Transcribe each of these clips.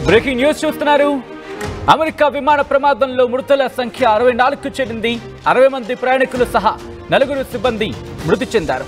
Breaking news చూస్తున్నారు. America విమాన ప్రమాదంలో మృతుల సంఖ్య 64కు చేరింది. 60 మంది ప్రయాణికులు సహా 4 సిబ్బంది మృతి చెందారు.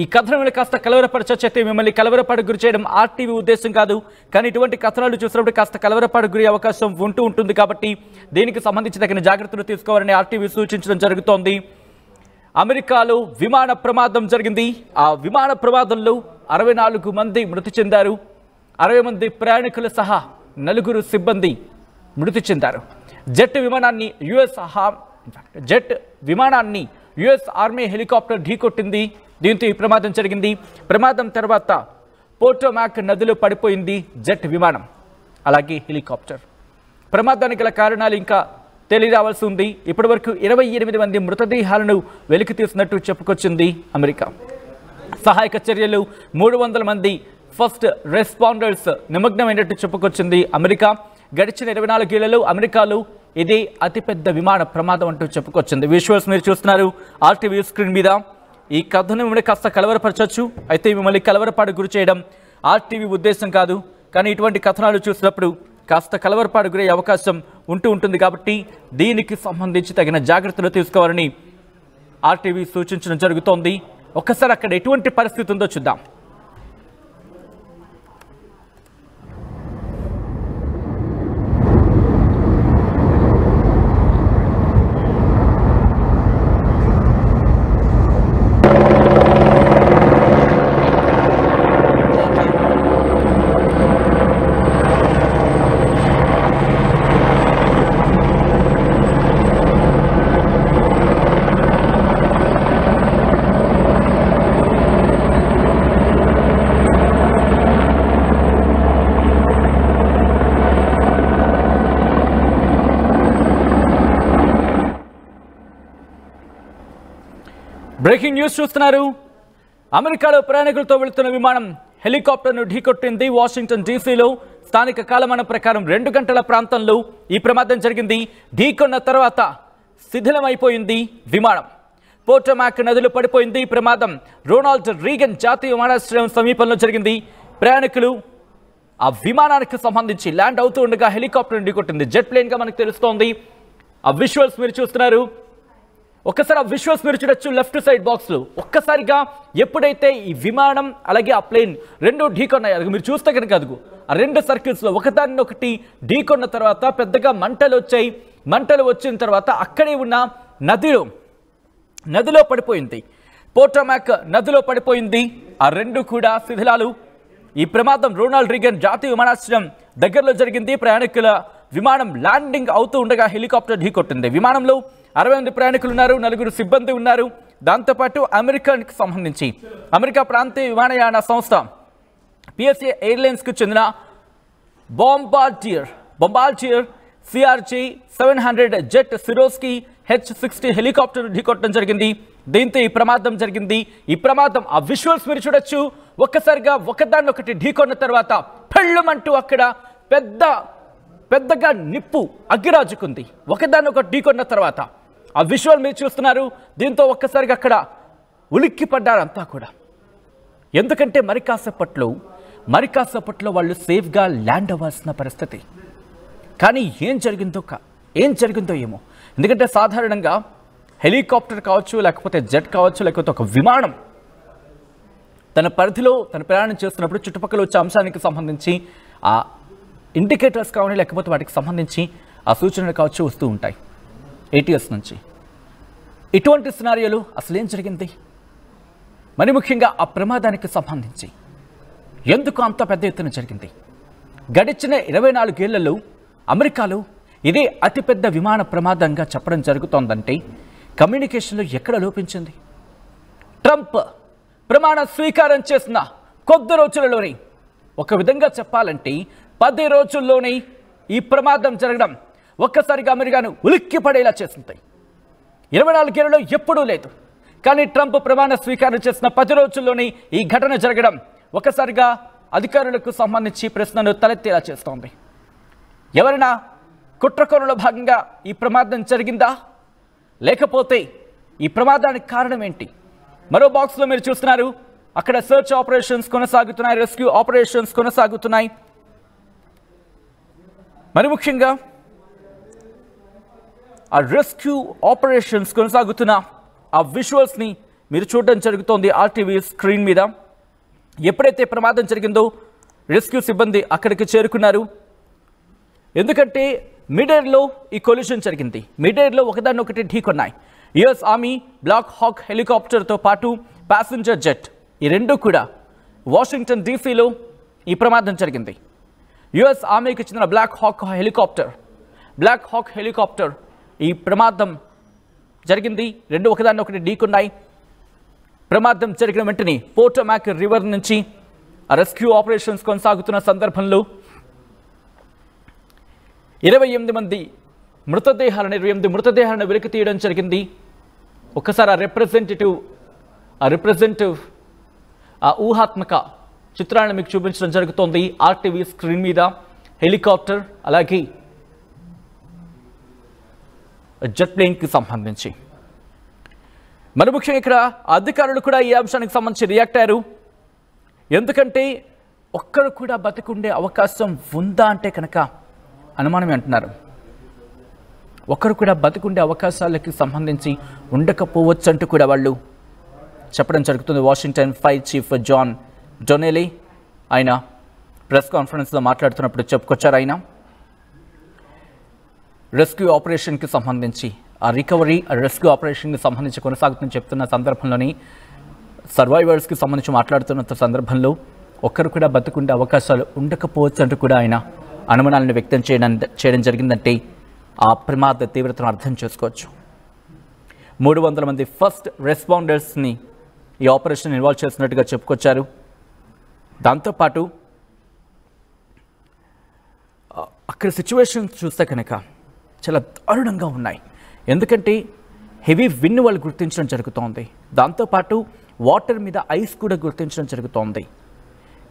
ఈ కథనాలను కాస్త కలవరపరచైతే మిమ్మల్ని కలవరపాటు గురి చేయడం ఆర్టీవీ ఉద్దేశం కాదు. కానీ ఇటువంటి కథనాలు చూసినప్పుడు కాస్త కలవరపాటు గురి అవకాశం ఉంటుంది కాబట్టి దీనికి సంబంధించి తగిన జాగ్రత్తలు తీసుకోవాలని ఆర్టీవీ సూచించడం జరుగుతోంది. అమెరికాలో విమాన ప్రమాదం జరిగింది. ఆ విమాన ప్రమాదంలో 64 మంది మృతి చెందారు. 60 మంది ప్రయాణికులు సహా 4 సిబ్బంది మృతి చెందారు. జెట్ విమానాన్ని యుఎస్ ఆర్మీ హెలికాప్టర్ ఢీకొట్టింది. దీంతో ఈ ప్రమాదం జరిగింది. ప్రమాదం తర్వాత పోటోమాక్ నదిలో పడిపోయింది జెట్ విమానం, అలాగే హెలికాప్టర్. ప్రమాదానికి గల కారణాలు ఇంకా తెలియరావాల్సి ఉంది. ఇప్పటివరకు 28 మంది మృతదేహాలను వెలికి తీసినట్టు చెప్పుకొచ్చింది అమెరికా. సహాయక చర్యలు 300 మంది ఫస్ట్ రెస్పాండర్స్ నిమగ్నమైనట్టు చెప్పుకొచ్చింది అమెరికా. గడిచిన 24 ఏళ్లలో అమెరికాలో ఇదే అతిపెద్ద విమాన ప్రమాదం అంటూ చెప్పుకొచ్చింది. విజువల్స్ మీరు చూస్తున్నారు ఆర్టీవీ స్క్రీన్ మీద. ఈ కథను మిమ్మల్ని కాస్త కలవరపరచవచ్చు, అయితే మిమ్మల్ని కలవరపాటు గురి చేయడం ఆర్టీవీ ఉద్దేశం కాదు. కానీ ఇటువంటి కథనాలు చూసినప్పుడు కాస్త కలవరపాటు గురయ్యే అవకాశం ఉంటుంది కాబట్టి దీనికి సంబంధించి తగిన జాగ్రత్తలు తీసుకోవాలని ఆర్టీవీ సూచించడం జరుగుతోంది. ఒక్కసారి అక్కడ ఎటువంటి పరిస్థితి ఉందో చూద్దాం. బ్రేకింగ్ న్యూస్ చూస్తున్నారు. అమెరికాలో ప్రయాణికులతో వెళుతున్న విమానం హెలికాప్టర్ను ఢీకొట్టింది. వాషింగ్టన్ డీసీలో స్థానిక కాలమానం ప్రకారం 2 గంటల ప్రాంతంలో ఈ ప్రమాదం జరిగింది. ఢీకొన్న తర్వాత శిథిలమైపోయింది విమానం. పోటోమాక్ నదిలో పడిపోయింది. ప్రమాదం రొనాల్డ్ రీగన్ జాతీయ విమానాశ్రయం సమీపంలో జరిగింది. ప్రయాణికులు ఆ విమానానికి సంబంధించి ల్యాండ్ అవుతూ ఉండగా హెలికాప్టర్ను ఢీకొట్టింది. జెట్ ప్లేన్గా మనకు తెలుస్తోంది. ఆ విజువల్స్ మీరు చూస్తున్నారు. ఒక్కసారి ఆ విజువల్స్ మీరు చూడొచ్చు లెఫ్ట్ సైడ్ బాక్స్లో. ఒక్కసారిగా ఎప్పుడైతే ఈ విమానం అలాగే ఆ ప్లేన్ రెండు ఢీకొన్నాయి, అది మీరు చూస్తే కనుక అదుగు ఆ 2 సర్కిల్స్లో ఒకదాన్ని ఒకటి ఢీకొన్న తర్వాత పెద్దగా మంటలు వచ్చాయి. మంటలు వచ్చిన తర్వాత అక్కడే ఉన్న నదిలో పడిపోయింది. పోటోమాక్ నదిలో పడిపోయింది. ఆ 2 కూడా శిథిలాలు. ఈ ప్రమాదం రొనాల్డ్ రీగన్ జాతీయ విమానాశ్రయం దగ్గరలో జరిగింది. ప్రయాణికుల విమానం ల్యాండింగ్ అవుతూ ఉండగా హెలికాప్టర్ ఢీకొట్టింది. విమానంలో 60 మంది ప్రయాణికులు ఉన్నారు, 4 సిబ్బంది ఉన్నారు. దాంతోపాటు అమెరికాకి సంబంధించి అమెరికా ప్రాంతీయ విమానయాన సంస్థ పిఎస్ఏ ఎయిర్లైన్స్కు చెందిన బొంబార్డియర్ సిఆర్జీ 700 జెట్ సిరోస్కీ H-60 హెలికాప్టర్ ఢీకొట్టడం జరిగింది. దీంతో ఈ ప్రమాదం జరిగింది. ఈ ప్రమాదం ఆ విజువల్స్ మీరు చూడొచ్చు. ఒక్కసారిగా ఒకదాన్ని ఒకటి ఢీకొన్న తర్వాత పెళ్ళుమంటూ అక్కడ పెద్దగా నిప్పు అగ్గిరాజుకుంది. ఒకదాన్ని ఒకటి ఢీకొన్న తర్వాత ఆ విజువల్ మీరు చూస్తున్నారు. దీంతో ఒక్కసారిగా అక్కడ ఉలిక్కి పడ్డారు అంతా కూడా. ఎందుకంటే మరి కాసేపట్లో వాళ్ళు సేఫ్గా ల్యాండ్ అవ్వాల్సిన పరిస్థితి. కానీ ఏం జరిగిందో ఏమో. ఎందుకంటే సాధారణంగా హెలికాప్టర్ కావచ్చు, లేకపోతే జెట్ కావచ్చు, లేకపోతే ఒక విమానం తన పరిధిలో తన ప్రయాణం చేస్తున్నప్పుడు చుట్టుపక్కల వచ్చే అంశానికి సంబంధించి ఆ ఇండికేటర్స్ కావాలి, లేకపోతే వాటికి సంబంధించి ఆ సూచనలు కావచ్చు వస్తూ ఉంటాయి ATS నుంచి. ఇటువంటి సినారియోలు అసలు ఏం జరిగింది, మరి ముఖ్యంగా ఆ ప్రమాదానికి సంబంధించి ఎందుకు అంత పెద్ద ఎత్తున జరిగింది? గడిచిన 24 ఏళ్లలో అమెరికాలో ఇదే అతిపెద్ద విమాన ప్రమాదంగా చెప్పడం జరుగుతోందంటే కమ్యూనికేషన్లో ఎక్కడ లోపించింది? ట్రంప్ ప్రమాణ స్వీకారం చేసిన కొద్ది రోజులలోనే, ఒక విధంగా చెప్పాలంటే 10 రోజుల్లోనే ఈ ప్రమాదం జరగడం ఒక్కసారిగా అమెరికాను ఉలిక్కి పడేలా చేసింది. 24 ఏళ్లలో ఎప్పుడూ లేదు. కానీ ట్రంప్ ప్రమాణ స్వీకారం చేసిన 10 రోజుల్లోనే ఈ ఘటన జరగడం ఒక్కసారిగా అధికారులకు సంబంధించి ప్రశ్నను తలెత్తేలా చేస్తోంది. ఎవరైనా కుట్రకోణంలో భాగంగా ఈ ప్రమాదం జరిగిందా, లేకపోతే ఈ ప్రమాదానికి కారణం ఏంటి? మరో బాక్స్లో మీరు చూస్తున్నారు, అక్కడ సెర్చ్ ఆపరేషన్స్ కొనసాగుతున్నాయి, రెస్క్యూ ఆపరేషన్స్ కొనసాగుతున్నాయి. మరి ముఖ్యంగా ఆ రెస్క్యూ ఆపరేషన్స్ కొనసాగుతున్న ఆ విజువల్స్ని మీరు చూడడం జరుగుతోంది ఆర్టీవీ స్క్రీన్ మీద. ఎప్పుడైతే ప్రమాదం జరిగిందో రెస్క్యూ సిబ్బంది అక్కడికి చేరుకున్నారు. ఎందుకంటే మిడ్ ఎయిర్లో ఈ కొలిషన్ జరిగింది. మిడ్ ఎయిర్లో ఒకదాన్నొకటి ఢీకొన్నాయి. యుఎస్ ఆర్మీ బ్లాక్ హాక్ హెలికాప్టర్తో పాటు ప్యాసింజర్ జెట్, ఈ రెండు కూడా వాషింగ్టన్ డీసీలో ఈ ప్రమాదం జరిగింది. యుఎస్ ఆర్మీకి చెందిన బ్లాక్ హాక్ హెలికాప్టర్ ఈ ప్రమాదం జరిగింది. రెండు ఒకదాన్నొకటి ఢీకొన్నాయి. ప్రమాదం జరిగిన వెంటనే పోటోమాక్ రివర్ నుంచి రెస్క్యూ ఆపరేషన్స్ కొనసాగుతున్న సందర్భంలో 28 మంది మృతదేహాలను వెలికి తీయడం జరిగింది. ఒక్కసారి ఆ ఊహాత్మక చిత్రాలను మీకు చూపించడం జరుగుతోంది ఆర్టీవీ స్క్రీన్ మీద. హెలికాప్టర్ అలాగే జెట్ ప్లేన్కి సంబంధించి మరి ముఖ్యంగా ఇక్కడ అధికారులు కూడా ఈ అంశానికి సంబంధించి రియాక్ట్ అయ్యారు. ఎందుకంటే ఒక్కరు కూడా బతికుండే అవకాశం ఉందా అంటే కనుక అనుమానమే అంటున్నారు. ఒక్కరు కూడా బతికుండే అవకాశాలకి సంబంధించి ఉండకపోవచ్చు అంటూ కూడా వాళ్ళు చెప్పడం జరుగుతుంది. వాషింగ్టన్ ఫైర్ చీఫ్ జాన్ డొనెలీ ఆయన ప్రెస్ కాన్ఫరెన్స్లో మాట్లాడుతున్నప్పుడు చెప్పుకొచ్చారు. ఆయన రెస్క్యూ ఆపరేషన్కి సంబంధించి రెస్క్యూ ఆపరేషన్కి సంబంధించి కొనసాగుతుందని చెప్తున్న సందర్భంలోని సర్వైవర్స్కి సంబంధించి మాట్లాడుతున్న సందర్భంలో ఒక్కరు కూడా బతుకుండే అవకాశాలు ఉండకపోవచ్చు అంటూ కూడా ఆయన అనుమానాలను వ్యక్తం చేయడం జరిగిందంటే ఆ ప్రమాద తీవ్రతను అర్థం చేసుకోవచ్చు. 300 మంది ఫస్ట్ రెస్పాండర్స్ని ఈ ఆపరేషన్ ఇన్వాల్వ్ చేసినట్టుగా చెప్పుకొచ్చారు. దాంతోపాటు అక్కడ సిచ్యువేషన్స్ చూస్తే కనుక చాలా దారుణంగా ఉన్నాయి. ఎందుకంటే హెవీ విన్ వాళ్ళు గుర్తించడం జరుగుతోంది. దాంతోపాటు వాటర్ మీద ఐస్ కూడా గుర్తించడం జరుగుతోంది.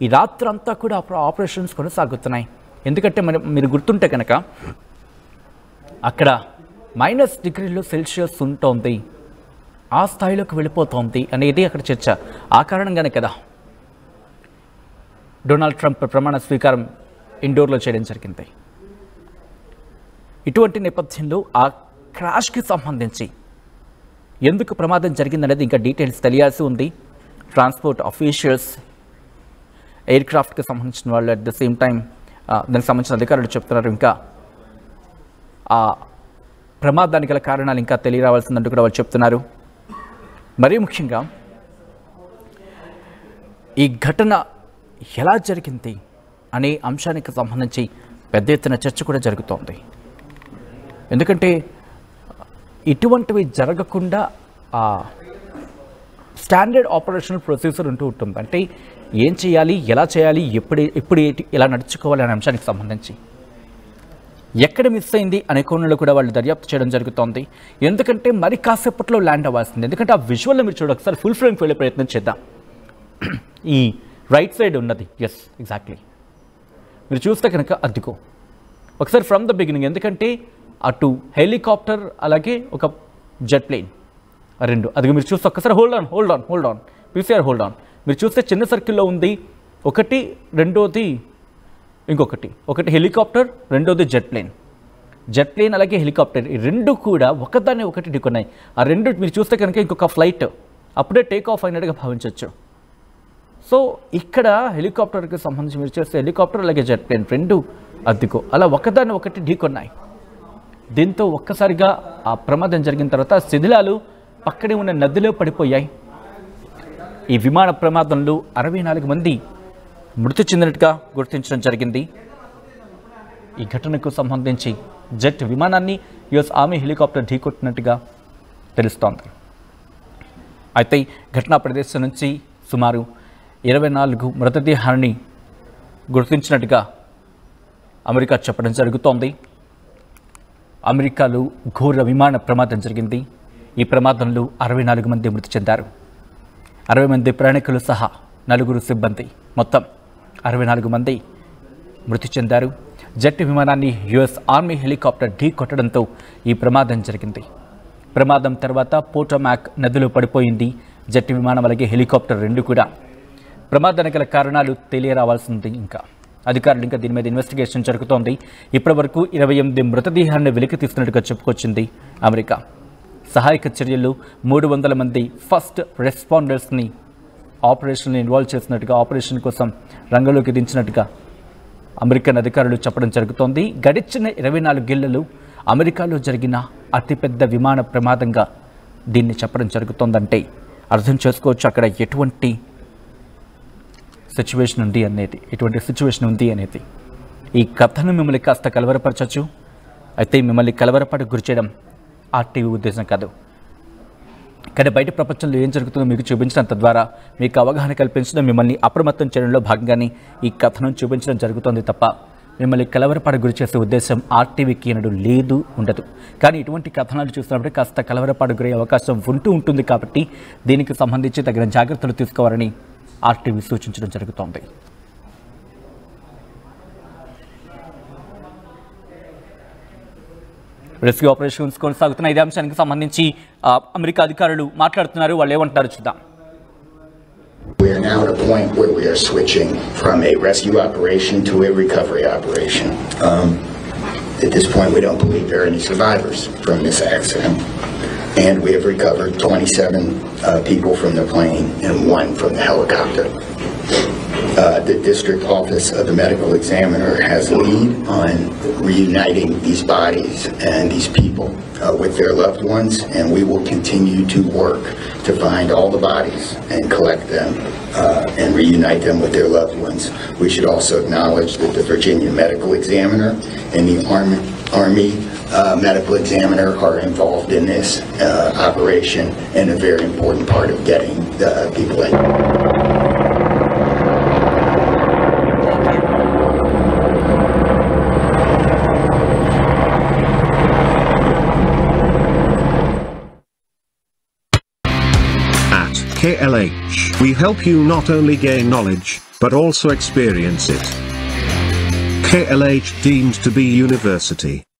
ఈ రాత్రంతా కూడా ఆపరేషన్స్ కొనసాగుతున్నాయి. ఎందుకంటే మీరు గుర్తుంటే కనుక అక్కడ -డిగ్రీలో ఉంటుంది, ఆ స్థాయిలోకి వెళ్ళిపోతోంది అనేది అక్కడ చర్చ. ఆ కారణంగానే కదా డొనాల్డ్ ట్రంప్ ప్రమాణ స్వీకారం ఇండోర్లో చేయడం జరిగింది. ఇటువంటి నేపథ్యంలో ఆ క్రాష్కి సంబంధించి ఎందుకు ప్రమాదం జరిగిందనేది ఇంకా డీటెయిల్స్ తెలియాల్సి ఉంది. ట్రాన్స్పోర్ట్ అఫీషియల్స్, ఎయిర్ క్రాఫ్ట్కి సంబంధించిన వాళ్ళు, అట్ ద సేమ్ టైం దానికి సంబంధించిన అధికారులు చెప్తున్నారు ఇంకా ఆ ప్రమాదానికి గల కారణాలు ఇంకా తెలియరావాల్సిందంటూ కూడా వాళ్ళు చెప్తున్నారు. మరీ ముఖ్యంగా ఈ ఘటన ఎలా జరిగింది అనే అంశానికి సంబంధించి పెద్ద ఎత్తున చర్చ కూడా జరుగుతోంది. ఎందుకంటే ఇటువంటివి జరగకుండా స్టాండర్డ్ ఆపరేషనల్ ప్రొసీజర్ ఉంటూ ఉంటుంది. అంటే ఏం చేయాలి, ఎలా చేయాలి, ఎప్పుడు ఎలా నడుచుకోవాలి అనే అంశానికి సంబంధించి ఎక్కడ మిస్ అయింది అనే కోణంలో కూడా వాళ్ళు దర్యాప్తు చేయడం జరుగుతోంది. ఎందుకంటే మరి కాసేపట్లో ల్యాండ్ అవ్వాల్సింది. ఎందుకంటే ఆ విజువల్లో మీరు చూడ ఒకసారి ఫుల్ ఫ్రేమ్కి వెళ్ళే ప్రయత్నం చేద్దాం. ఈ రైట్ సైడ్ ఉన్నది, ఎస్ ఎగ్జాక్ట్లీ మీరు చూస్తే కనుక అదిగో ఒకసారి ఫ్రమ్ ద బిగినింగ్. ఎందుకంటే అటు హెలికాప్టర్ అలాగే ఒక జెట్ ప్లేన్ రెండు, అది మీరు చూస్తే ఒక్కసారి hold on PCR hold on. మీరు చూస్తే చిన్న సర్కిల్లో ఉంది ఒకటి, రెండోది ఒకటి హెలికాప్టర్, రెండోది జెట్ ప్లేన్ అలాగే హెలికాప్టర్. ఈ రెండు కూడా ఒకదాన్ని ఒకటి ఢీకొన్నాయి. ఆ రెండు మీరు చూస్తే కనుక ఇంకొక ఫ్లైట్ అప్పుడే టేక్ ఆఫ్ అయినట్టుగా భావించవచ్చు. సో ఇక్కడ హెలికాప్టర్కి సంబంధించి మీరు చూస్తే హెలికాప్టర్ అలాగే జెట్ ప్లేన్ రెండు అద్దెకో అలా ఒకదాన్ని ఒకటి ఢీకొన్నాయి. దీంతో ఒక్కసారిగా ఆ ప్రమాదం జరిగిన తర్వాత శిథిలాలు పక్కనే ఉన్న నదిలో పడిపోయాయి. ఈ విమాన ప్రమాదంలో 64 మంది మృతి చెందినట్టుగా గుర్తించడం జరిగింది. ఈ ఘటనకు సంబంధించి జెట్ విమానాన్ని యుఎస్ ఆర్మీ హెలికాప్టర్ ఢీకొట్టినట్టుగా తెలుస్తోంది. అయితే ఘటనా ప్రదేశం నుంచి సుమారు 24 మృతదేహాన్ని గుర్తించినట్టుగా అమెరికా చెప్పడం జరుగుతోంది. అమెరికాలో ఘోర విమాన ప్రమాదం జరిగింది. ఈ ప్రమాదంలో 64 మంది మృతి చెందారు. 60 మంది ప్రయాణికులు సహా 4 సిబ్బంది, మొత్తం 64 మంది మృతి చెందారు. జెట్ విమానాన్ని యుఎస్ ఆర్మీ హెలికాప్టర్ ఢీ కొట్టడంతో ఈ ప్రమాదం జరిగింది. ప్రమాదం తర్వాత పోటోమాక్ నదిలో పడిపోయింది జెట్ విమానం అలాగే హెలికాప్టర్ రెండు కూడా. ప్రమాదానికి గల కారణాలు తెలియరావాల్సింది ఇంకా. అధికారులు ఇంకా దీని మీద ఇన్వెస్టిగేషన్ జరుగుతోంది. ఇప్పటివరకు 28 మృతదేహాలను వెలికి తీస్తున్నట్టుగా చెప్పుకొచ్చింది అమెరికా. సహాయక చర్యలు 300 మంది ఫస్ట్ రెస్పాండర్స్ని ఆపరేషన్ని ఇన్వాల్వ్ చేసినట్టుగా, ఆపరేషన్ కోసం రంగంలోకి దించినట్టుగా అమెరికన్ అధికారులు చెప్పడం జరుగుతోంది. గడిచిన 24 గంటలు అమెరికాలో జరిగిన అతిపెద్ద విమాన ప్రమాదంగా దీన్ని చెప్పడం జరుగుతోందంటే అర్థం చేసుకోవచ్చు అక్కడ ఎటువంటి సిచ్యువేషన్ ఉంది అనేది. ఈ కథను మిమ్మల్ని కాస్త కలవరపరచచ్చు. అయితే మిమ్మల్ని కలవరపాటు గురి చేయడం ఆర్టీవీ ఉద్దేశం కాదు. కానీ బయట ప్రపంచంలో ఏం జరుగుతుందో మీకు చూపించడం, తద్వారా మీకు అవగాహన కల్పించడం, మిమ్మల్ని అప్రమత్తం చేయడంలో భాగంగానే ఈ కథను చూపించడం జరుగుతోంది తప్ప మిమ్మల్ని కలవరపాటు గురి చేసే ఉద్దేశం ఆర్టీవీకి అనడు లేదు, ఉండదు. కానీ ఇటువంటి కథనాలు చూసినప్పుడు కాస్త కలవరపాటు గురయ్యే అవకాశం ఉంటుంది. కాబట్టి దీనికి సంబంధించి తగిన జాగ్రత్తలు తీసుకోవాలని ఆర్టీవీ సూచించడం జరుగుతోంది. రెస్క్యూ ఆపరేషన్స్ కొనసాగుతున్న ఇదే అంశానికి సంబంధించి అమెరికా అధికారులు మాట్లాడుతున్నారు. వాళ్ళు ఏమంటారు చూద్దాం. We are now at a point where we are switching from a rescue operation to a recovery operation. At this point, we don't believe there are any survivors from this accident. And we have recovered 27 people from the plane and 1 from the helicopter. The district office of the medical examiner has lead on reuniting these bodies and these people with their loved ones, and we will continue to work to find all the bodies and collect them and reunite them with their loved ones. We should also acknowledge that the Virginia medical examiner and the Army medical examiner are involved in this operation and a very important part of getting the people in. KLH, we help you not only gain knowledge, but also experience it. KLH deemed to be university.